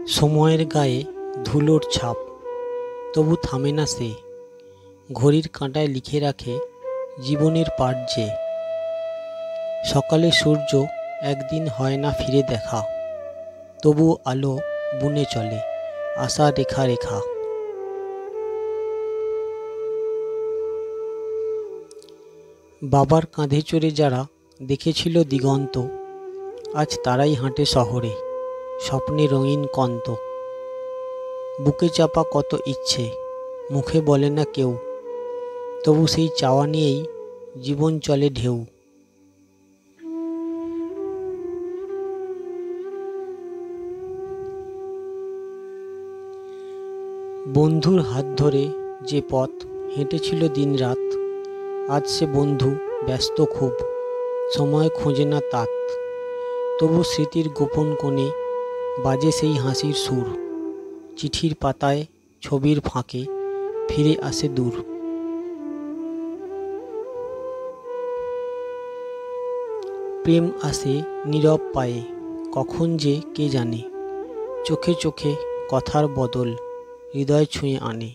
সময়ের গায়ে ধুলোর ছাপ, তবু থামে না সে। ঘড়ির কাঁটায় লিখে রাখে জীবনের পাঠ যে। সকালে সূর্য একদিন হয় না ফিরে দেখা, তবু আলো বুনে চলে আশা রেখা রেখা। বাবার কাঁধে চড়ে যারা দেখেছিল দিগন্ত, আজ তারাই হাঁটে শহরে স্বপ্নে রঙিন কন্ত। বুকে চাপা কত ইচ্ছে মুখে বলে না কেউ, তবু সেই চাওয়া নিয়েই জীবন চলে ঢেউ। বন্ধুর হাত ধরে যে পথ হেঁটেছিল দিনরাত, আজ সে বন্ধু ব্যস্ত খুব, সময় খোঁজে না তাত। তবু স্মৃতির গোপন কোণে বাজে সেই হাসির সুর, চিঠির পাতায় ছবির ফাঁকে ফিরে আসে দূর। প্রেম আসে নীরব পায়ে, কখন যে কে জানে, চোখে চোখে কথার বদল হৃদয় ছুঁয়ে আনে।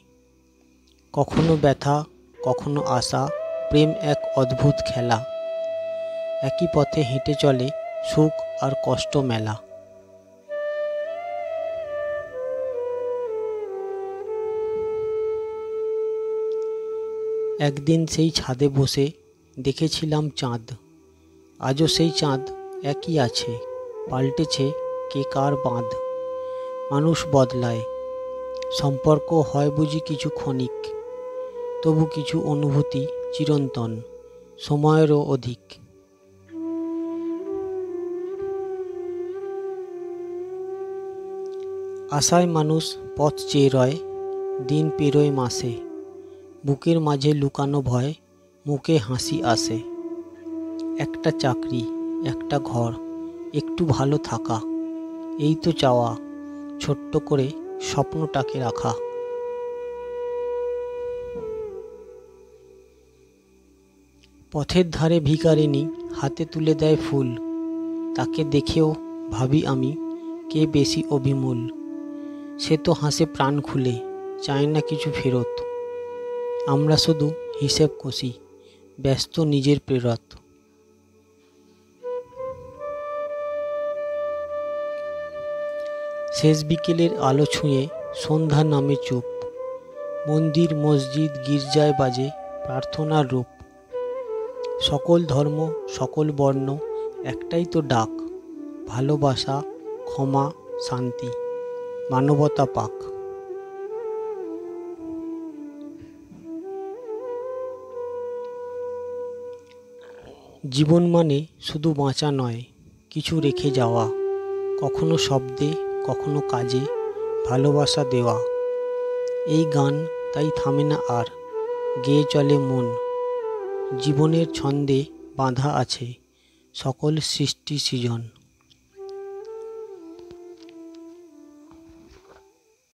কখনো ব্যথা কখনো আশা, প্রেম এক অদ্ভুত খেলা, একই পথে হেঁটে চলে সুখ আর কষ্ট মেলা। একদিন সেই ছাদে বসে দেখেছিলাম চাঁদ, আজও সেই চাঁদ একই আছে, পাল্টেছে কে কার বাঁধ। মানুষ বদলায়, সম্পর্ক হয় বুঝি কিছু ক্ষণিক, তবু কিছু অনুভূতি চিরন্তন, সময়েরও অধিক। আশায় মানুষ পথ চেয়ে রয়, দিন পেরোয় মাসে, বুকের মাঝে লুকানো ভয়, মুখে হাসি আসে। একটা চাকরি, একটা ঘর, একটু ভালো থাকা, এই তো চাওয়া, ছোট্ট করে স্বপ্নটাকে রাখা। পথের ধারে ভিখারিনী হাতে তুলে দেয় ফুল, তাকে দেখেও ভাবি আমি কে বেশি অভিমূল। সে তো হাসে প্রাণ খুলে, চায় না কিছু ফেরত, আমরা শুধু হিসেব কষি ব্যস্ত নিজের প্রেরত। শেষ বিকেলের আলো ছুঁয়ে সন্ধ্যা নামে চুপ, মন্দির মসজিদ গির্জায় বাজে প্রার্থনার রূপ। সকল ধর্ম সকল বর্ণ একটাই তো ডাক, ভালোবাসা ক্ষমা শান্তি মানবতা পাক। জীবন মানে শুধু বাঁচা নয়, কিছু রেখে যাওয়া, কখনো শব্দে কখনো কাজে ভালোবাসা দেওয়া। এই গান তাই থামে না আর, গেয়ে চলে মন। জীবনের ছন্দে বাঁধা আছে সকল সৃষ্টি সৃজন।